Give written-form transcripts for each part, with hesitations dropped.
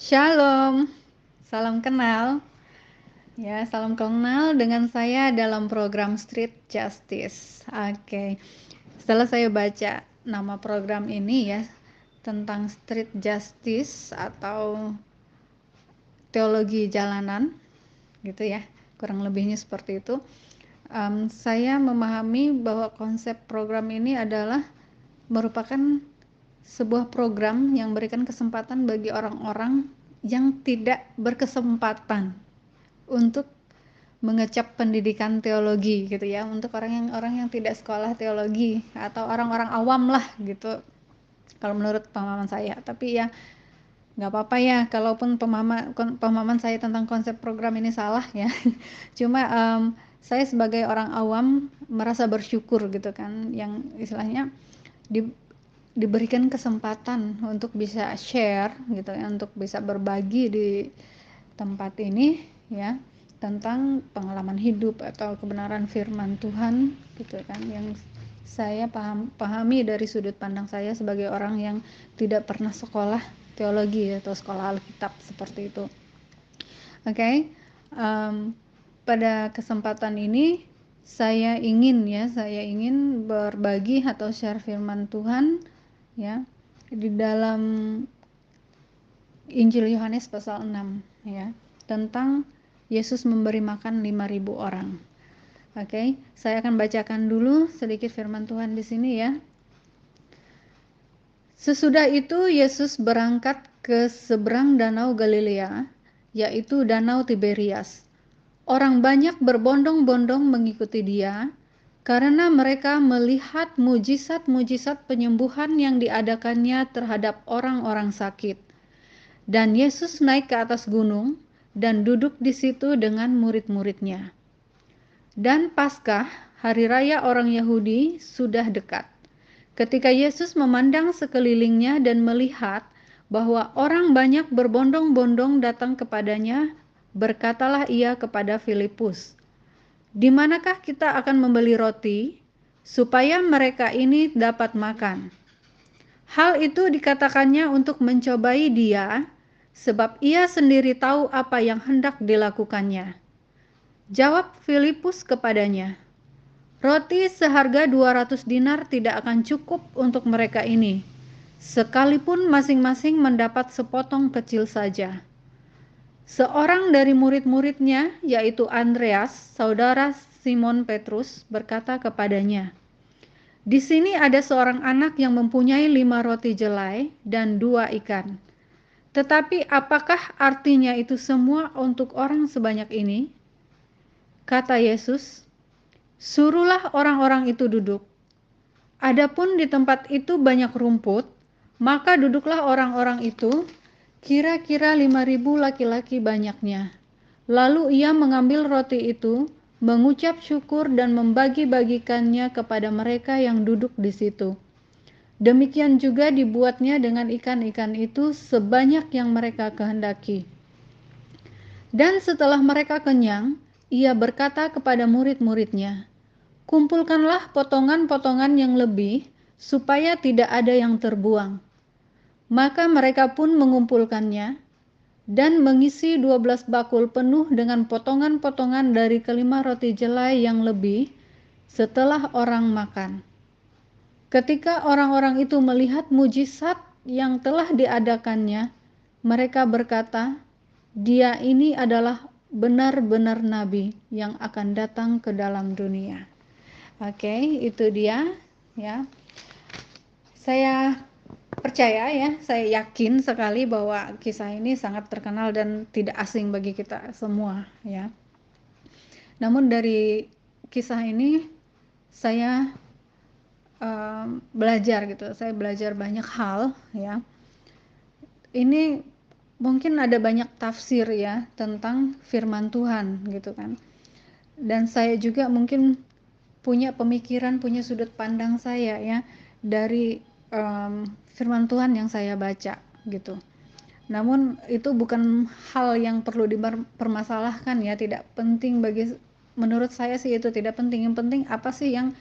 Shalom, salam kenal. Ya, salam kenal dengan saya dalam program Street Justice. Oke, setelah saya baca nama program ini ya, tentang Street Justice atau teologi jalanan, gitu ya, kurang lebihnya seperti itu. Saya memahami bahwa konsep program ini adalah merupakan sebuah program yang memberikan kesempatan bagi orang-orang yang tidak berkesempatan untuk mengecap pendidikan teologi gitu ya, untuk orang yang tidak sekolah teologi atau orang-orang awam lah gitu kalau menurut pemahaman saya. Tapi ya nggak apa-apa ya kalaupun pemahaman saya tentang konsep program ini salah ya. Cuma saya sebagai orang awam merasa bersyukur gitu kan, yang istilahnya di, diberikan kesempatan untuk bisa share gitu ya, untuk bisa berbagi di tempat ini ya, tentang pengalaman hidup atau kebenaran firman Tuhan gitu kan, yang saya pahami dari sudut pandang saya sebagai orang yang tidak pernah sekolah teologi atau sekolah Alkitab seperti itu. Oke, pada kesempatan ini saya ingin berbagi atau share firman Tuhan ya di dalam Injil Yohanes pasal 6 ya, tentang Yesus memberi makan 5.000 orang. Oke, saya akan bacakan dulu sedikit firman Tuhan di sini ya. Sesudah itu Yesus berangkat ke seberang danau Galilea, yaitu danau Tiberias. Orang banyak berbondong-bondong mengikuti dia, karena mereka melihat mujizat-mujizat penyembuhan yang diadakannya terhadap orang-orang sakit. Dan Yesus naik ke atas gunung dan duduk di situ dengan murid-muridnya. Dan Paskah, hari raya orang Yahudi, sudah dekat. Ketika Yesus memandang sekelilingnya dan melihat bahwa orang banyak berbondong-bondong datang kepadanya, berkatalah ia kepada Filipus, "Di manakah kita akan membeli roti supaya mereka ini dapat makan?" Hal itu dikatakannya untuk mencobai dia, sebab ia sendiri tahu apa yang hendak dilakukannya. Jawab Filipus kepadanya, "Roti seharga 200 dinar tidak akan cukup untuk mereka ini, sekalipun masing-masing mendapat sepotong kecil saja." Seorang dari murid-muridnya, yaitu Andreas, saudara Simon Petrus, berkata kepadanya, "Di sini ada seorang anak yang mempunyai 5 roti jelai dan 2 ikan. Tetapi apakah artinya itu semua untuk orang sebanyak ini?" Kata Yesus, "Suruhlah orang-orang itu duduk." Adapun di tempat itu banyak rumput, maka duduklah orang-orang itu, kira-kira 5.000 laki-laki banyaknya. Lalu ia mengambil roti itu, mengucap syukur dan membagi-bagikannya kepada mereka yang duduk di situ. Demikian juga dibuatnya dengan ikan-ikan itu sebanyak yang mereka kehendaki. Dan setelah mereka kenyang, ia berkata kepada murid-muridnya, "Kumpulkanlah potongan-potongan yang lebih, supaya tidak ada yang terbuang." Maka mereka pun mengumpulkannya, dan mengisi 12 bakul penuh dengan potongan-potongan dari kelima roti jelai yang lebih, setelah orang makan. Ketika orang-orang itu melihat mujizat yang telah diadakannya, mereka berkata, "Dia ini adalah benar-benar nabi yang akan datang ke dalam dunia." Oke, itu dia ya. Saya percaya ya, saya yakin sekali bahwa kisah ini sangat terkenal dan tidak asing bagi kita semua ya. Namun dari kisah ini saya belajar gitu, saya belajar banyak hal ya. Ini mungkin ada banyak tafsir ya tentang firman Tuhan gitu kan. Dan saya juga mungkin punya pemikiran, punya sudut pandang saya ya dari firman Tuhan yang saya baca gitu. Namun itu bukan hal yang perlu dipermasalahkan ya, tidak penting menurut saya sih, itu tidak penting. Yang penting apa sih yang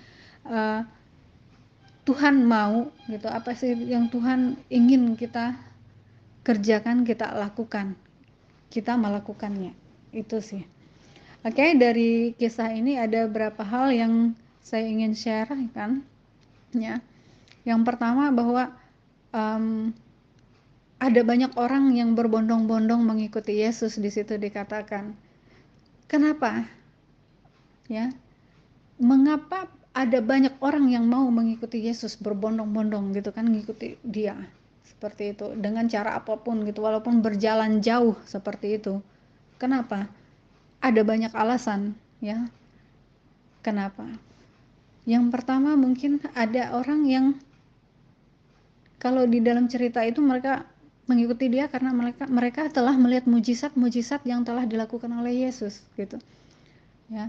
Tuhan mau gitu, apa sih yang Tuhan ingin kita kerjakan, kita lakukan, kita melakukannya. Itu sih. Oke, dari kisah ini ada beberapa hal yang saya ingin share kan, ya. Yang pertama bahwa ada banyak orang yang berbondong-bondong mengikuti Yesus, di situ dikatakan. Kenapa? Ya, mengapa ada banyak orang yang mau mengikuti Yesus, berbondong-bondong gitu kan, mengikuti dia seperti itu dengan cara apapun gitu, walaupun berjalan jauh seperti itu. Kenapa? Ada banyak alasan, ya. Kenapa? Yang pertama, mungkin ada orang yang kalau di dalam cerita itu mereka mengikuti dia karena mereka telah melihat mujizat-mujizat yang telah dilakukan oleh Yesus gitu, ya.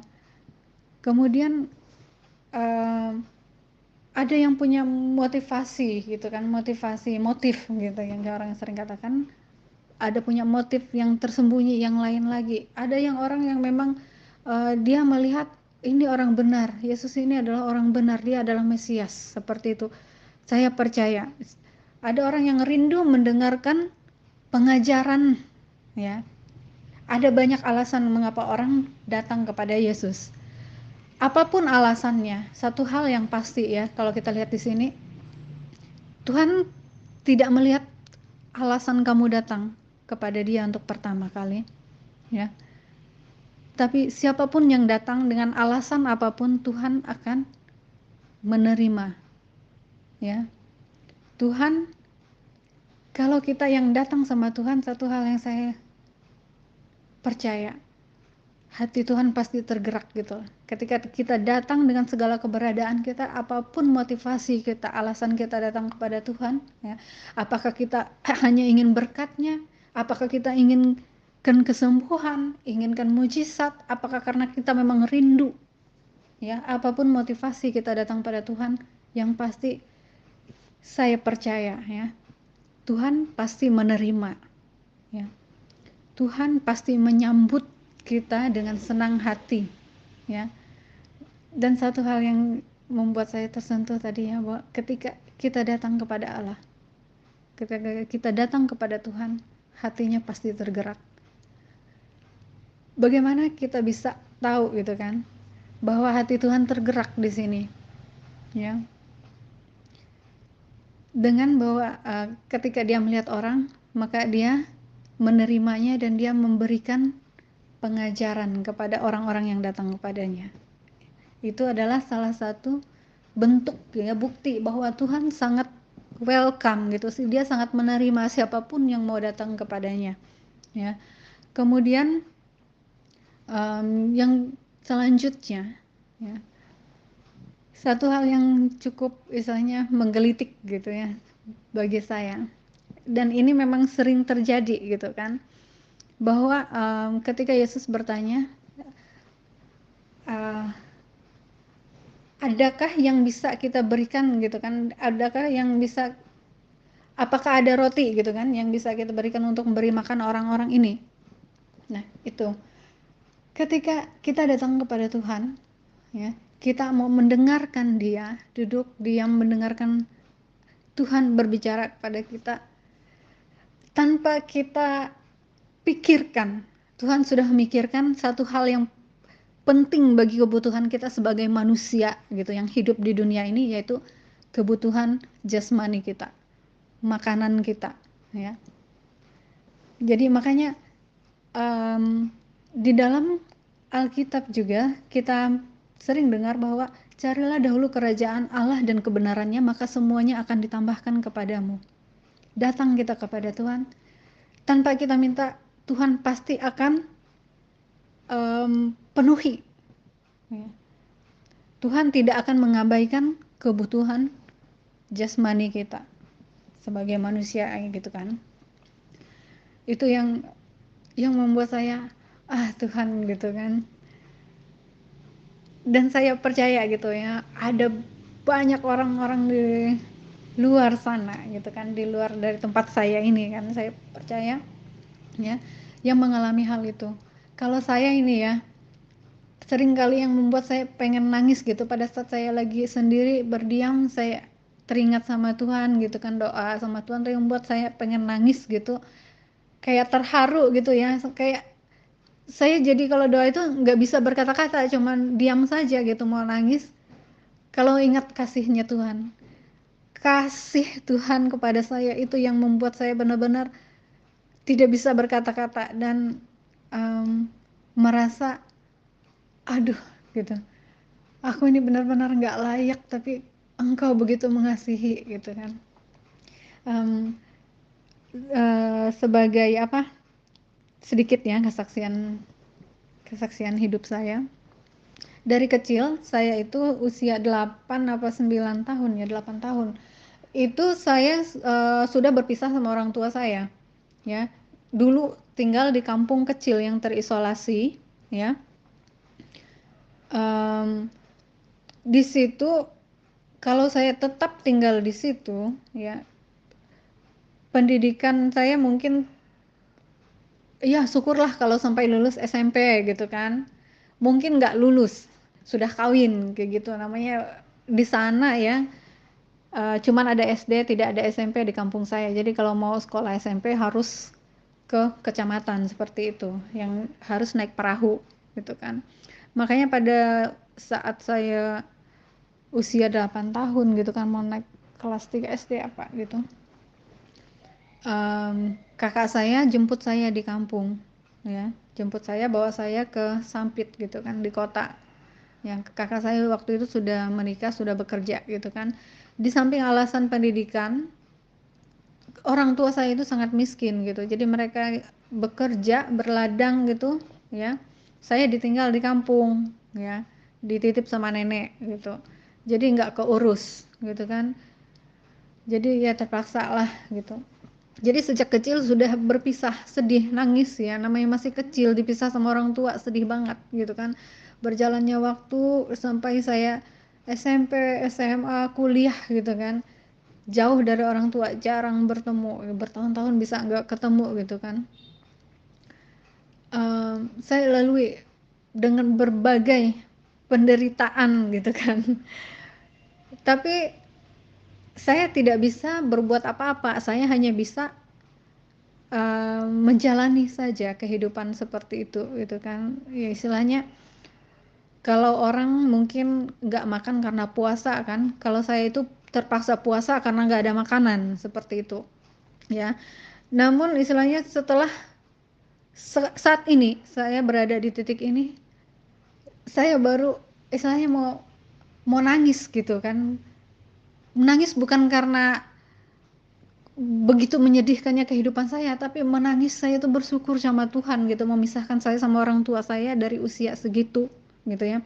Kemudian ada yang punya motivasi gitu kan, motif gitu yang orang sering katakan, ada punya motif yang tersembunyi yang lain lagi. Ada yang orang yang memang dia melihat ini orang benar, Yesus ini adalah orang benar, dia adalah Mesias, seperti itu. Saya percaya. Ada orang yang rindu mendengarkan pengajaran, ya. Ada banyak alasan mengapa orang datang kepada Yesus. Apapun alasannya, satu hal yang pasti ya, kalau kita lihat di sini, Tuhan tidak melihat alasan kamu datang kepada Dia untuk pertama kali, ya. Tapi siapapun yang datang dengan alasan apapun, Tuhan akan menerima, ya. Tuhan, kalau kita yang datang sama Tuhan, satu hal yang saya percaya, hati Tuhan pasti tergerak gitu. Ketika kita datang dengan segala keberadaan kita, apapun motivasi kita, alasan kita datang kepada Tuhan, ya, apakah kita hanya ingin berkat-Nya, apakah kita inginkan kesembuhan, inginkan mujizat, apakah karena kita memang rindu, ya, apapun motivasi kita datang pada Tuhan, yang pasti saya percaya, ya, Tuhan pasti menerima, ya. Tuhan pasti menyambut kita dengan senang hati, ya. Dan satu hal yang membuat saya tersentuh tadi, ya, bahwa ketika kita datang kepada Allah, ketika kita datang kepada Tuhan, hatinya pasti tergerak. Bagaimana kita bisa tahu gitu kan, bahwa hati Tuhan tergerak di sini, ya? Dengan bahwa ketika dia melihat orang, maka dia menerimanya dan dia memberikan pengajaran kepada orang-orang yang datang kepadanya. Itu adalah salah satu bentuk, ya, bukti bahwa Tuhan sangat welcome gitu sih, dia sangat menerima siapapun yang mau datang kepadanya, ya. Kemudian yang selanjutnya, ya, satu hal yang cukup istilahnya menggelitik gitu ya bagi saya, dan ini memang sering terjadi gitu kan, bahwa ketika Yesus bertanya, adakah yang bisa kita berikan gitu kan, adakah yang bisa, apakah ada roti gitu kan yang bisa kita berikan untuk memberi makan orang-orang ini. Nah, itu ketika kita datang kepada Tuhan, ya, kita mau mendengarkan Dia, duduk diam mendengarkan Tuhan berbicara kepada kita tanpa kita pikirkan. Tuhan sudah memikirkan satu hal yang penting bagi kebutuhan kita sebagai manusia gitu yang hidup di dunia ini, yaitu kebutuhan jasmani kita, makanan kita, ya. Jadi makanya di dalam Alkitab juga kita sering dengar bahwa carilah dahulu kerajaan Allah dan kebenarannya, maka semuanya akan ditambahkan kepadamu. Datang kita kepada Tuhan tanpa kita minta, Tuhan pasti akan penuhi, ya. Tuhan tidak akan mengabaikan kebutuhan jasmani kita sebagai manusia gitu kan. Itu yang membuat saya Tuhan gitu kan. Dan saya percaya gitu ya, ada banyak orang-orang di luar sana gitu kan, di luar dari tempat saya ini kan, saya percaya ya, yang mengalami hal itu. Kalau saya ini ya, sering kali yang membuat saya pengen nangis gitu pada saat saya lagi sendiri berdiam, saya teringat sama Tuhan gitu kan, doa sama Tuhan tuh yang membuat saya pengen nangis gitu, kayak terharu gitu ya, kayak saya jadi kalau doa itu nggak bisa berkata-kata, cuman diam saja gitu mau nangis kalau ingat kasihnya Tuhan. Kasih Tuhan kepada saya itu yang membuat saya benar-benar tidak bisa berkata-kata dan merasa aduh gitu. Aku ini benar-benar nggak layak tapi Engkau begitu mengasihi gitu kan. Em, Sebagai apa? Sedikit ya kesaksian hidup saya. Dari kecil saya itu usia 8 apa 9 tahun ya, 8 tahun. Itu saya sudah berpisah sama orang tua saya ya. Dulu tinggal di kampung kecil yang terisolasi ya. Em, di situ kalau saya tetap tinggal di situ ya, pendidikan saya mungkin ya syukurlah kalau sampai lulus SMP gitu kan. Mungkin nggak lulus, sudah kawin kayak gitu namanya di sana ya. Cuman ada SD, tidak ada SMP di kampung saya. Jadi kalau mau sekolah SMP harus ke kecamatan seperti itu, yang harus naik perahu gitu kan. Makanya pada saat saya usia 8 tahun gitu kan mau naik kelas 3 SD apa gitu. Kakak saya jemput saya di kampung ya. Jemput saya, bawa saya ke Sampit gitu kan di kota. Yang kakak saya waktu itu sudah menikah, sudah bekerja gitu kan. Di samping alasan pendidikan, orang tua saya itu sangat miskin gitu. Jadi mereka bekerja, berladang gitu ya. Saya ditinggal di kampung ya. Dititip sama nenek gitu. Jadi nggak keurus gitu kan. Jadi ya terpaksa lah gitu. Jadi sejak kecil sudah berpisah, sedih, nangis ya. Namanya masih kecil, dipisah sama orang tua, sedih banget gitu kan. Berjalannya waktu sampai saya SMP, SMA, kuliah gitu kan. Jauh dari orang tua, jarang bertemu, bertahun-tahun bisa nggak ketemu gitu kan. Saya lalui dengan berbagai penderitaan gitu kan. Tapi saya tidak bisa berbuat apa-apa, saya hanya bisa menjalani saja kehidupan seperti itu gitu kan. Ya istilahnya kalau orang mungkin nggak makan karena puasa kan, kalau saya itu terpaksa puasa karena nggak ada makanan seperti itu ya. Namun istilahnya setelah saat ini saya berada di titik ini, saya baru istilahnya mau nangis gitu kan. Menangis bukan karena begitu menyedihkannya kehidupan saya, tapi menangis saya tuh bersyukur sama Tuhan gitu, memisahkan saya sama orang tua saya dari usia segitu gitu ya.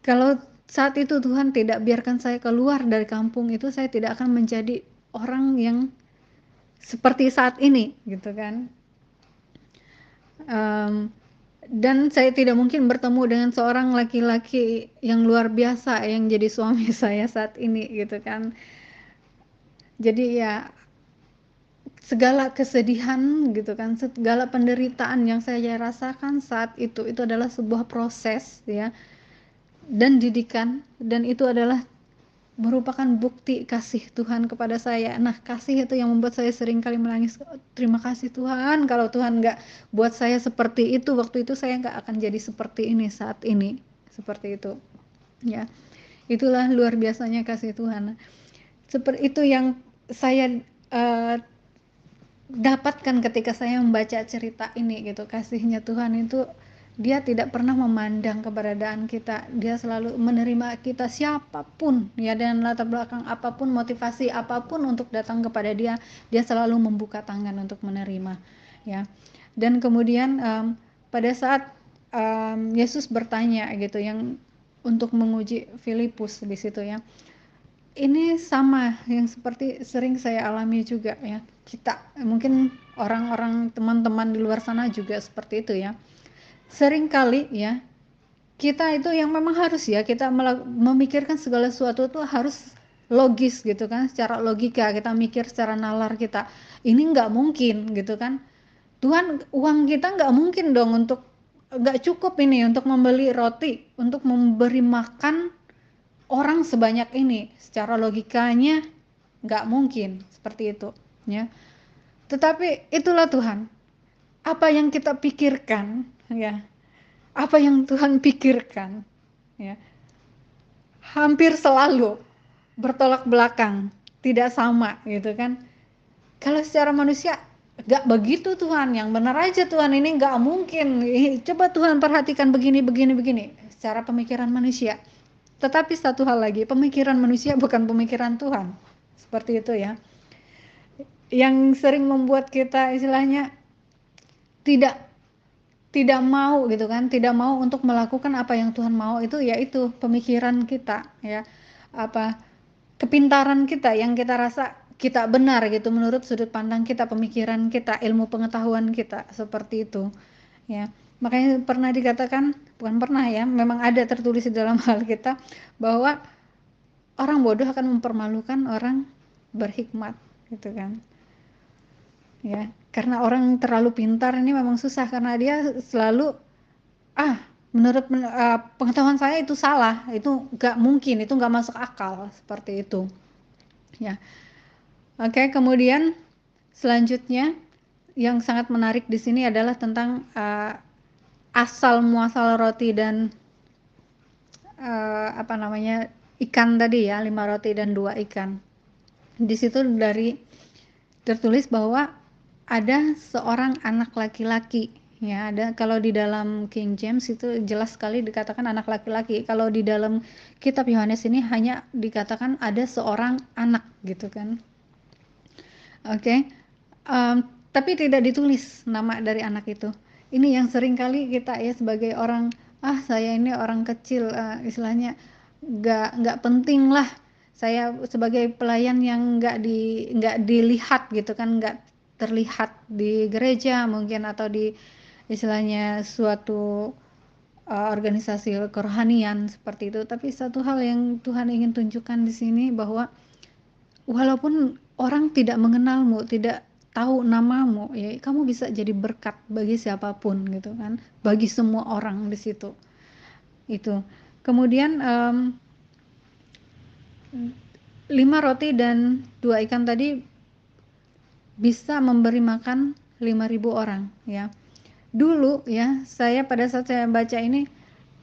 Kalau saat itu Tuhan tidak biarkan saya keluar dari kampung itu, saya tidak akan menjadi orang yang seperti saat ini gitu kan. Dan saya tidak mungkin bertemu dengan seorang laki-laki yang luar biasa yang jadi suami saya saat ini gitu kan. Jadi ya segala kesedihan gitu kan, segala penderitaan yang saya rasakan saat itu adalah sebuah proses ya, dan didikan, dan itu adalah merupakan bukti kasih Tuhan kepada saya. Nah, kasih itu yang membuat saya sering kali menangis. Terima kasih Tuhan, kalau Tuhan nggak buat saya seperti itu, waktu itu saya nggak akan jadi seperti ini saat ini. Seperti itu. Ya, itulah luar biasanya kasih Tuhan. Seperti itu yang saya dapatkan ketika saya membaca cerita ini gitu. Kasihnya Tuhan itu dia tidak pernah memandang keberadaan kita, dia selalu menerima kita siapapun ya, dan latar belakang apapun, motivasi apapun untuk datang kepada dia, dia selalu membuka tangan untuk menerima ya. Dan kemudian pada saat Yesus bertanya gitu yang untuk menguji Filipus di situ ya, ini sama yang seperti sering saya alami juga ya. Kita mungkin orang-orang teman-teman di luar sana juga seperti itu ya. Sering kali ya, kita itu yang memang harus ya, kita memikirkan segala sesuatu itu harus logis gitu kan, secara logika kita mikir, secara nalar kita. Ini nggak mungkin gitu kan. Tuhan, uang kita nggak mungkin dong untuk, nggak cukup ini untuk membeli roti, untuk memberi makan orang sebanyak ini, secara logikanya nggak mungkin seperti itu, ya. Tetapi itulah Tuhan. Apa yang kita pikirkan, ya, apa yang Tuhan pikirkan, ya, hampir selalu bertolak belakang, tidak sama, gitu kan. Kalau secara manusia nggak begitu Tuhan, yang benar aja Tuhan, ini nggak mungkin. Coba Tuhan perhatikan begini, begini, begini. Secara pemikiran manusia. Tetapi satu hal lagi, pemikiran manusia bukan pemikiran Tuhan. Seperti itu ya. Yang sering membuat kita istilahnya tidak tidak mau gitu kan, tidak mau untuk melakukan apa yang Tuhan mau, itu yaitu pemikiran kita ya. Apa kepintaran kita yang kita rasa kita benar gitu menurut sudut pandang kita, pemikiran kita, ilmu pengetahuan kita, seperti itu ya. Makanya pernah dikatakan, bukan pernah ya, memang ada tertulis di dalam hal kita bahwa orang bodoh akan mempermalukan orang berhikmat gitu kan ya. Karena orang terlalu pintar ini memang susah, karena dia selalu menurut pengetahuan saya itu salah, itu nggak mungkin, itu nggak masuk akal, seperti itu ya. Oke, kemudian selanjutnya yang sangat menarik di sini adalah tentang asal muasal roti dan ikan tadi ya, 5 roti dan 2 ikan. Di situ tertulis bahwa ada seorang anak laki-laki ya. Ada, kalau di dalam King James itu jelas sekali dikatakan anak laki-laki. Kalau di dalam kitab Yohanes ini hanya dikatakan ada seorang anak gitu kan. Oke. Tapi tidak ditulis nama dari anak itu. Ini yang sering kali kita ya sebagai orang, saya ini orang kecil, istilahnya nggak penting lah. Saya sebagai pelayan yang nggak dilihat gitu kan, nggak terlihat di gereja mungkin, atau di istilahnya suatu organisasi kerohanian seperti itu. Tapi satu hal yang Tuhan ingin tunjukkan di sini bahwa walaupun orang tidak mengenalmu, tidak tahu namamu, ya kamu bisa jadi berkat bagi siapapun gitu kan, bagi semua orang di situ. Itu. Kemudian 5 roti dan 2 ikan tadi bisa memberi makan 5.000 orang ya. Dulu ya, saya pada saat saya baca ini,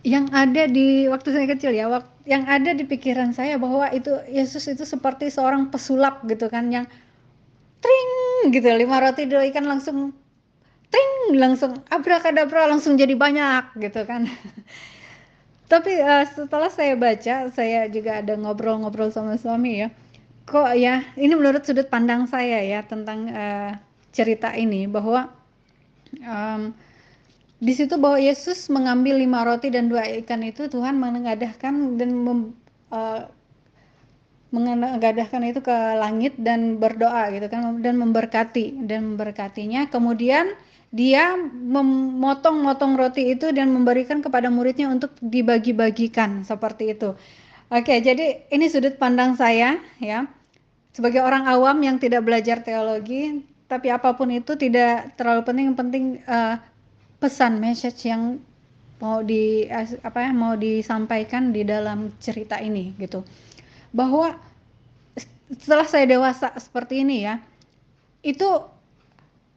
yang ada di waktu saya kecil ya, yang ada di pikiran saya bahwa itu Yesus itu seperti seorang pesulap gitu kan, yang tring gitu, 5 roti 2 ikan langsung tring, langsung abrakadabra, langsung jadi banyak gitu kan. Tapi setelah saya baca, saya juga ada ngobrol-ngobrol sama suami ya, kok ya ini menurut sudut pandang saya ya tentang cerita ini, bahwa di situ bahwa Yesus mengambil 5 roti dan 2 ikan itu, Tuhan menengadahkan dan mengadahkan itu ke langit dan berdoa gitu kan, dan memberkatinya. Kemudian dia memotong-motong roti itu dan memberikan kepada muridnya untuk dibagi-bagikan, seperti itu. Oke, jadi ini sudut pandang saya ya, sebagai orang awam yang tidak belajar teologi, tapi apapun itu tidak terlalu penting. Yang penting pesan, message yang mau disampaikan di dalam cerita ini gitu. Bahwa setelah saya dewasa seperti ini ya, itu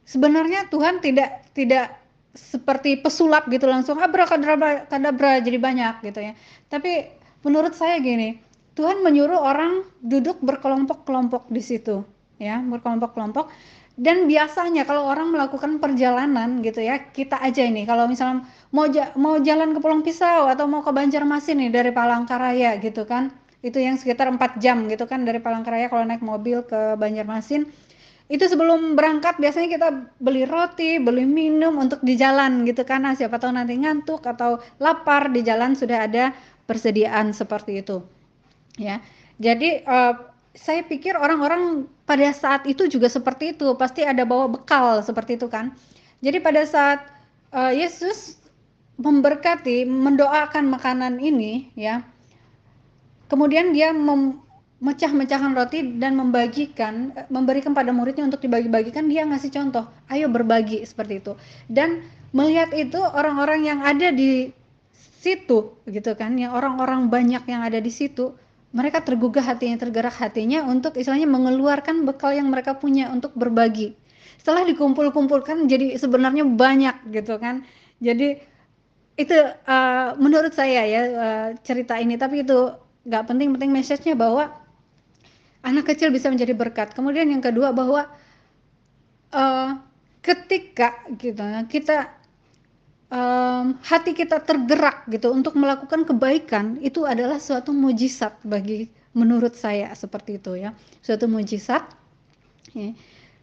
sebenarnya Tuhan tidak seperti pesulap gitu, langsung abrakadabra jadi banyak gitu ya. Tapi menurut saya gini, Tuhan menyuruh orang duduk berkelompok-kelompok di situ ya, berkelompok-kelompok. Dan biasanya kalau orang melakukan perjalanan gitu ya, kita aja ini kalau misalnya mau jalan ke Pulau Pisau atau mau ke Banjarmasin nih dari Palangkaraya gitu kan, itu yang sekitar 4 jam gitu kan dari Palangkaraya kalau naik mobil ke Banjarmasin. Itu sebelum berangkat biasanya kita beli roti, beli minum untuk di jalan gitu kan. Nah, siapa tahu nanti ngantuk atau lapar, di jalan sudah ada persediaan seperti itu. Ya. Jadi saya pikir orang-orang pada saat itu juga seperti itu, pasti ada bawa bekal seperti itu kan. Jadi pada saat Yesus memberkati, mendoakan makanan ini ya, kemudian dia mecah-mecahkan roti dan memberikan pada muridnya untuk dibagi-bagikan. Dia ngasih contoh, ayo berbagi, seperti itu. Dan melihat itu orang-orang yang ada di situ gitu kan, yang orang-orang banyak yang ada di situ, mereka tergugah hatinya, tergerak hatinya untuk istilahnya mengeluarkan bekal yang mereka punya untuk berbagi. Setelah dikumpul-kumpulkan jadi sebenarnya banyak gitu kan. Jadi itu menurut saya ya, cerita ini, tapi itu nggak penting, penting message-nya bahwa anak kecil bisa menjadi berkat. Kemudian yang kedua bahwa uh, ketika gitu kita hati kita tergerak gitu untuk melakukan kebaikan, itu adalah suatu mujizat bagi menurut saya seperti itu ya, suatu mujizat ya.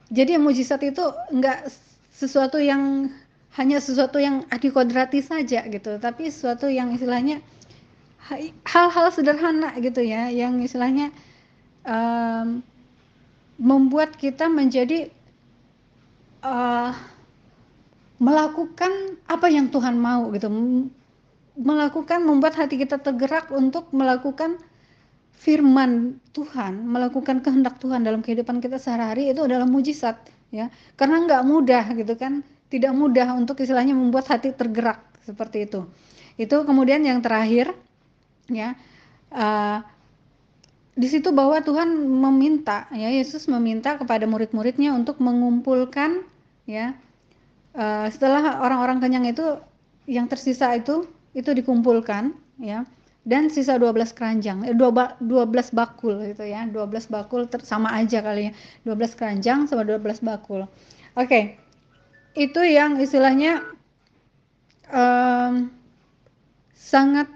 Jadi mujizat itu enggak sesuatu yang hanya sesuatu yang adikodrati saja gitu, tapi sesuatu yang istilahnya hal-hal sederhana gitu ya, yang istilahnya um, membuat kita menjadi uh, melakukan apa yang Tuhan mau gitu, melakukan, membuat hati kita tergerak untuk melakukan firman Tuhan, melakukan kehendak Tuhan dalam kehidupan kita sehari-hari. Itu adalah mujizat ya, karena nggak mudah gitu kan, tidak mudah untuk istilahnya membuat hati tergerak seperti itu. Itu kemudian yang terakhir ya, uh, di situ bahwa Tuhan meminta ya, Yesus meminta kepada murid-muridnya untuk mengumpulkan ya, setelah orang-orang kenyang itu yang tersisa itu dikumpulkan ya, dan sisa 12 keranjang, 12 bakul gitu ya, 12 bakul sama aja kali ya, 12 keranjang sama 12 bakul. Oke, itu yang istilahnya um, sangat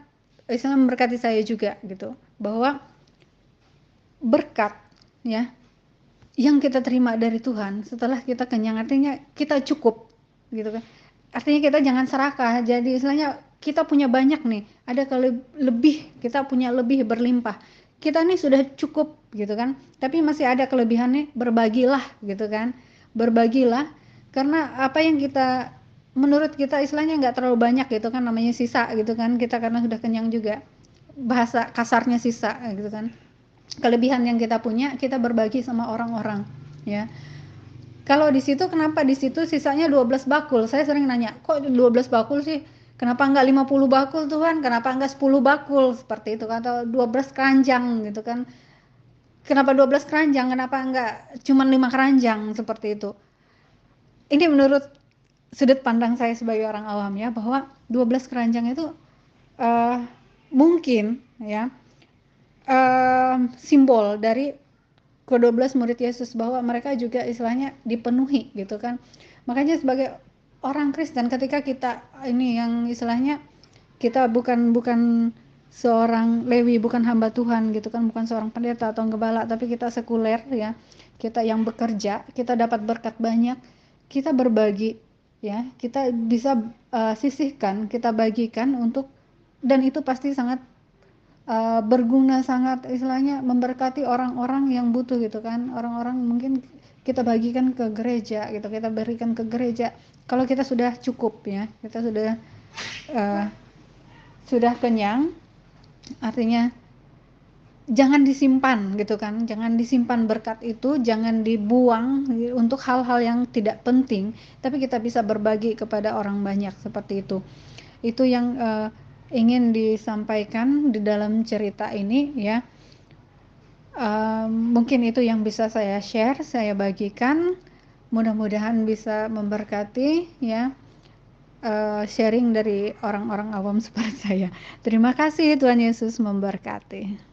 memberkati saya juga gitu, bahwa berkat ya yang kita terima dari Tuhan setelah kita kenyang, artinya kita cukup gitu kan, artinya kita jangan serakah. Jadi istilahnya kita punya banyak nih, ada lebih, kita punya lebih berlimpah, kita nih sudah cukup gitu kan, tapi masih ada kelebihannya, berbagilah gitu kan, berbagilah, karena apa yang kita menurut kita istilahnya nggak terlalu banyak gitu kan, namanya sisa gitu kan, kita karena sudah kenyang juga, bahasa kasarnya sisa gitu kan, kelebihan yang kita punya kita berbagi sama orang-orang ya. Kalau di situ, kenapa di situ sisanya 12 bakul? Saya sering nanya, kok 12 bakul sih? Kenapa enggak 50 bakul Tuhan? Kenapa enggak 10 bakul? Seperti itu, atau 12 keranjang gitu kan. Kenapa 12 keranjang? Kenapa enggak cuma 5 keranjang seperti itu? Ini menurut sudut pandang saya sebagai orang awam ya, bahwa 12 keranjang itu uh, mungkin ya simbol dari ke-12 murid Yesus, bahwa mereka juga istilahnya dipenuhi gitu kan. Makanya sebagai orang Kristen, ketika kita ini yang istilahnya kita bukan seorang Lewi, bukan hamba Tuhan gitu kan, bukan seorang pendeta atau gembala, tapi kita sekuler ya, kita yang bekerja, kita dapat berkat banyak, kita berbagi ya, kita bisa sisihkan, kita bagikan untuk, dan itu pasti sangat berguna, sangat istilahnya memberkati orang-orang yang butuh gitu kan, orang-orang mungkin kita bagikan ke gereja gitu, kita berikan ke gereja kalau kita sudah cukup ya, kita uh, sudah kenyang, artinya jangan disimpan gitu kan, jangan disimpan berkat itu, jangan dibuang untuk hal-hal yang tidak penting, tapi kita bisa berbagi kepada orang banyak seperti itu. Itu yang ingin disampaikan di dalam cerita ini ya. Mungkin itu yang bisa saya share, saya bagikan. Mudah-mudahan bisa memberkati ya. Sharing dari orang-orang awam seperti saya. Terima kasih, Tuhan Yesus memberkati.